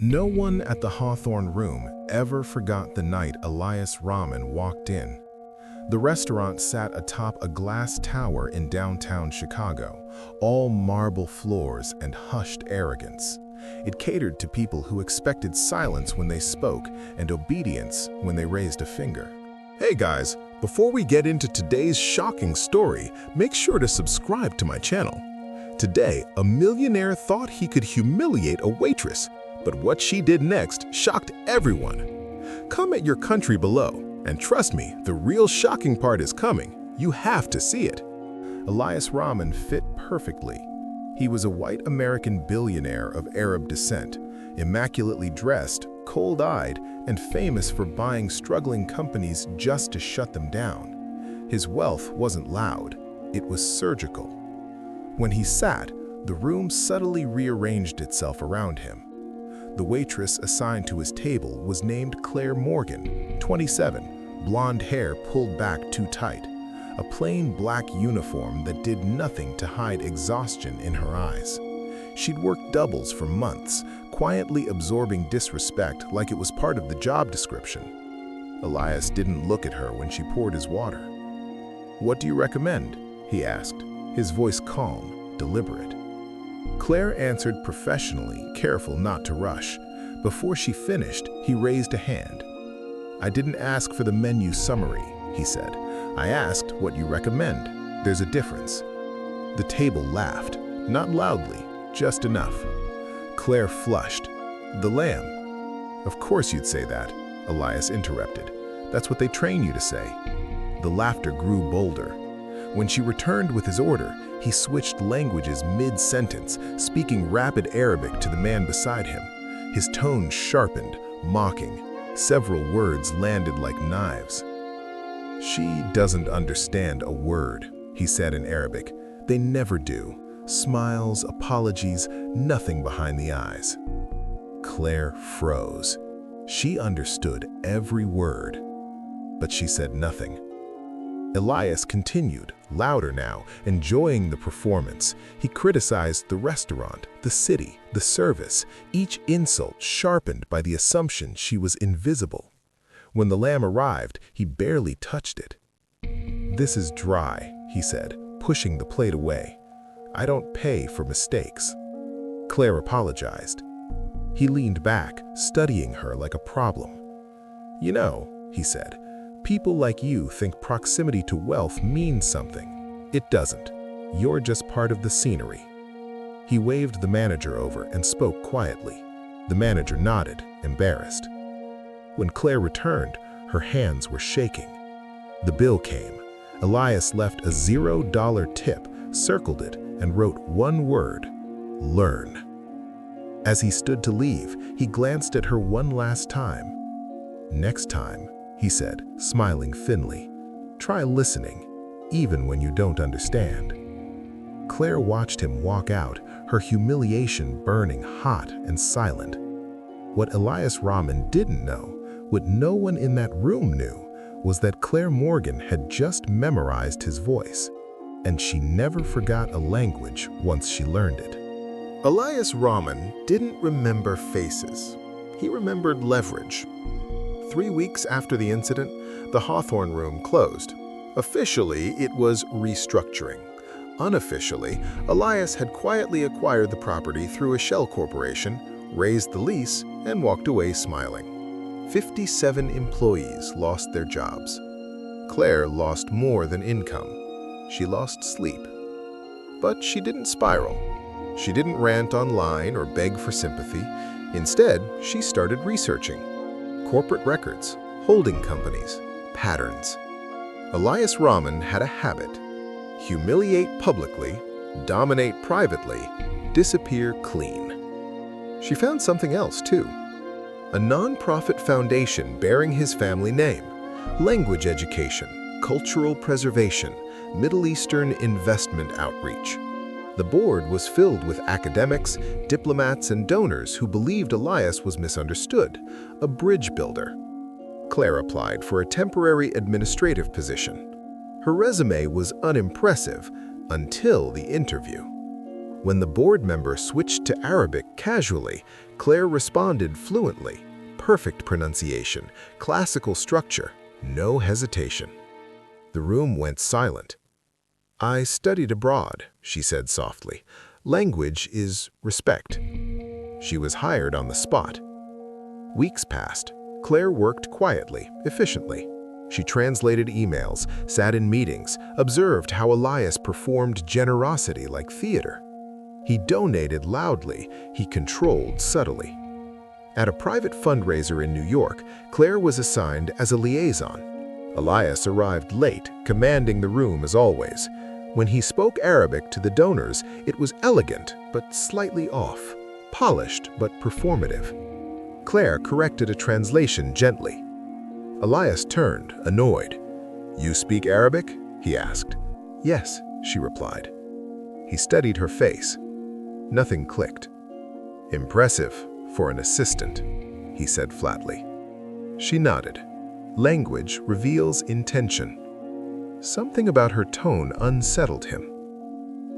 No one at the Hawthorne Room ever forgot the night Elias Rahman walked in. The restaurant sat atop a glass tower in downtown Chicago, all marble floors and hushed arrogance. It catered to people who expected silence when they spoke and obedience when they raised a finger. Hey guys, before we get into today's shocking story, make sure to subscribe to my channel. Today, a millionaire thought he could humiliate a waitress, but what she did next shocked everyone. Comment your country below, and trust me, the real shocking part is coming. You have to see it. Elias Rahman fit perfectly. He was a white American billionaire of Arab descent, immaculately dressed, cold-eyed, and famous for buying struggling companies just to shut them down. His wealth wasn't loud, it was surgical. When he sat, the room subtly rearranged itself around him. The waitress assigned to his table was named Claire Morgan, 27, blonde hair pulled back too tight, a plain black uniform that did nothing to hide exhaustion in her eyes. She'd worked doubles for months, quietly absorbing disrespect like it was part of the job description. Elias didn't look at her when she poured his water. "What do you recommend?" he asked, his voice calm, deliberate. Claire answered professionally, careful not to rush. Before she finished, he raised a hand. "I didn't ask for the menu summary," he said. "I asked what you recommend. There's a difference." The table laughed, not loudly, just enough. Claire flushed. "The lamb." "Of course you'd say that," Elias interrupted. "That's what they train you to say." The laughter grew bolder. When she returned with his order, he switched languages mid-sentence, speaking rapid Arabic to the man beside him. His tone sharpened, mocking. Several words landed like knives. "She doesn't understand a word," he said in Arabic. "They never do. Smiles, apologies, nothing behind the eyes." Claire froze. She understood every word, but she said nothing. Elias continued, louder now, enjoying the performance. He criticized the restaurant, the city, the service, each insult sharpened by the assumption she was invisible. When the lamb arrived, he barely touched it. "This is dry," he said, pushing the plate away. "I don't pay for mistakes." Claire apologized. He leaned back, studying her like a problem. "You know," he said, "people like you think proximity to wealth means something. It doesn't. You're just part of the scenery." He waved the manager over and spoke quietly. The manager nodded, embarrassed. When Claire returned, her hands were shaking. The bill came. Elias left a $0 tip, circled it, and wrote one word: learn. As he stood to leave, he glanced at her one last time. "Next time," he said, smiling thinly, "try listening, even when you don't understand." Claire watched him walk out, her humiliation burning hot and silent. What Elias Rahman didn't know, what no one in that room knew, was that Claire Morgan had just memorized his voice, and she never forgot a language once she learned it. Elias Rahman didn't remember faces. He remembered leverage. 3 weeks after the incident, the Hawthorne Room closed. Officially, it was restructuring. Unofficially, Elias had quietly acquired the property through a shell corporation, raised the lease, and walked away smiling. 57 employees lost their jobs. Claire lost more than income. She lost sleep. But she didn't spiral. She didn't rant online or beg for sympathy. Instead, she started researching. Corporate records, holding companies, patterns. Elias Rahman had a habit: humiliate publicly, dominate privately, disappear clean. She found something else too. A non-profit foundation bearing his family name, language education, cultural preservation, Middle Eastern investment outreach. The board was filled with academics, diplomats, and donors who believed Elias was misunderstood, a bridge builder. Claire applied for a temporary administrative position. Her resume was unimpressive until the interview. When the board member switched to Arabic casually, Claire responded fluently. Perfect pronunciation, classical structure, no hesitation. The room went silent. "I studied abroad," she said softly. "Language is respect." She was hired on the spot. Weeks passed. Claire worked quietly, efficiently. She translated emails, sat in meetings, observed how Elias performed generosity like theater. He donated loudly, he controlled subtly. At a private fundraiser in New York, Claire was assigned as a liaison. Elias arrived late, commanding the room as always. When he spoke Arabic to the donors, it was elegant but slightly off, polished but performative. Claire corrected a translation gently. Elias turned, annoyed. "You speak Arabic?" he asked. "Yes," she replied. He studied her face. Nothing clicked. "Impressive for an assistant," he said flatly. She nodded. Language reveals intention. Something about her tone unsettled him.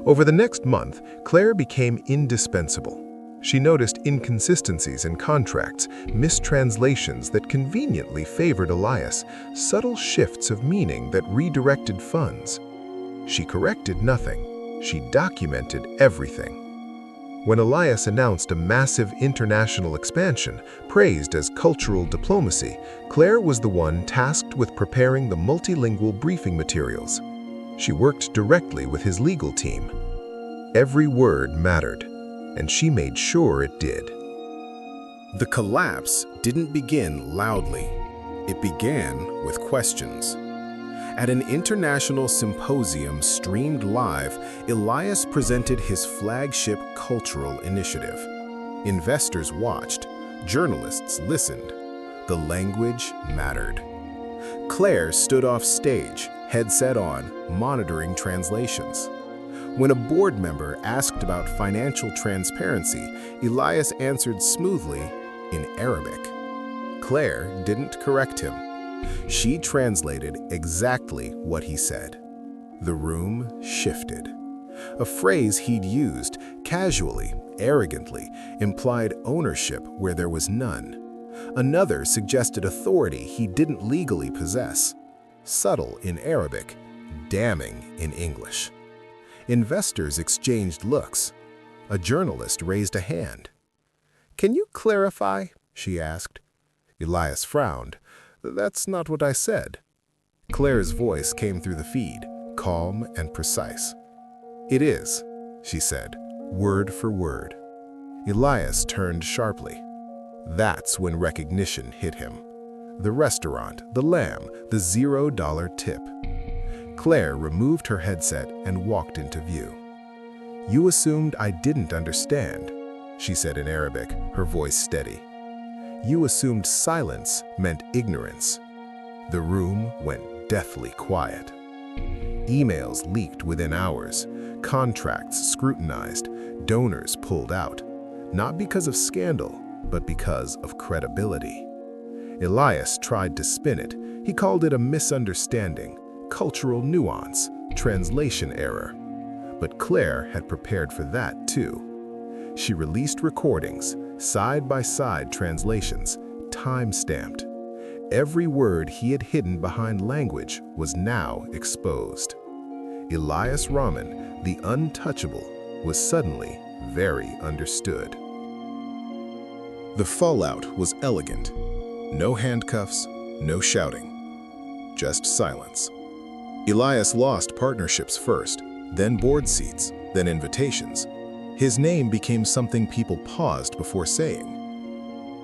Over the next month, Claire became indispensable. She noticed inconsistencies in contracts, mistranslations that conveniently favored Elias, subtle shifts of meaning that redirected funds. She corrected nothing. She documented everything. When Elias announced a massive international expansion, praised as cultural diplomacy, Claire was the one tasked with preparing the multilingual briefing materials. She worked directly with his legal team. Every word mattered, and she made sure it did. The collapse didn't begin loudly. It began with questions. At an international symposium streamed live, Elias presented his flagship cultural initiative. Investors watched, journalists listened. The language mattered. Claire stood off stage, headset on, monitoring translations. When a board member asked about financial transparency, Elias answered smoothly in Arabic. Claire didn't correct him. She translated exactly what he said. The room shifted. A phrase he'd used, casually, arrogantly, implied ownership where there was none. Another suggested authority he didn't legally possess. Subtle in Arabic, damning in English. Investors exchanged looks. A journalist raised a hand. "Can you clarify?" she asked. Elias frowned. "That's not what I said." Claire's voice came through the feed, calm and precise. "It is," she said, word for word. Elias turned sharply. That's when recognition hit him. The restaurant, the lamb, the $0 tip. Claire removed her headset and walked into view. "You assumed I didn't understand," she said in Arabic, her voice steady. "You assumed silence meant ignorance." The room went deathly quiet. Emails leaked within hours, contracts scrutinized, donors pulled out, not because of scandal, but because of credibility. Elias tried to spin it. He called it a misunderstanding, cultural nuance, translation error. But Claire had prepared for that too. She released recordings, side-by-side translations, time-stamped. Every word he had hidden behind language was now exposed. Elias Rahman, the untouchable, was suddenly very understood. The fallout was elegant. No handcuffs, no shouting, just silence. Elias lost partnerships first, then board seats, then invitations. His name became something people paused before saying.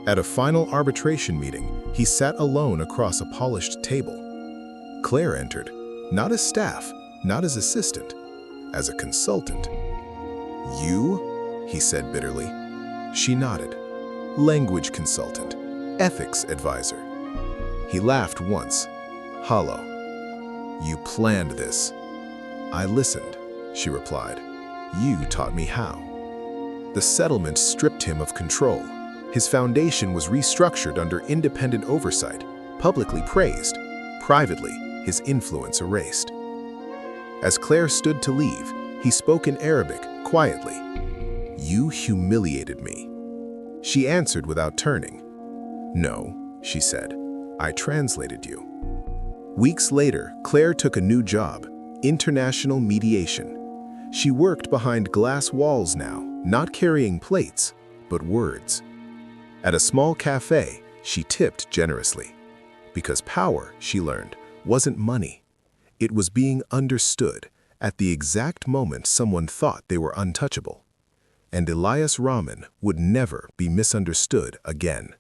At a final arbitration meeting, he sat alone across a polished table. Claire entered, not as staff, not as assistant, as a consultant. "You?" he said bitterly. She nodded. "Language consultant, ethics advisor." He laughed once, hollow. "You planned this." "I listened," she replied. "You taught me how." The settlement stripped him of control. His foundation was restructured under independent oversight, publicly praised. Privately, his influence erased. As Claire stood to leave, he spoke in Arabic, quietly. "You humiliated me." She answered without turning. "No," she said. "I translated you." Weeks later, Claire took a new job, international mediation. She worked behind glass walls now, not carrying plates, but words. At a small cafe, she tipped generously. Because power, she learned, wasn't money. It was being understood at the exact moment someone thought they were untouchable. And Elias Rahman would never be misunderstood again.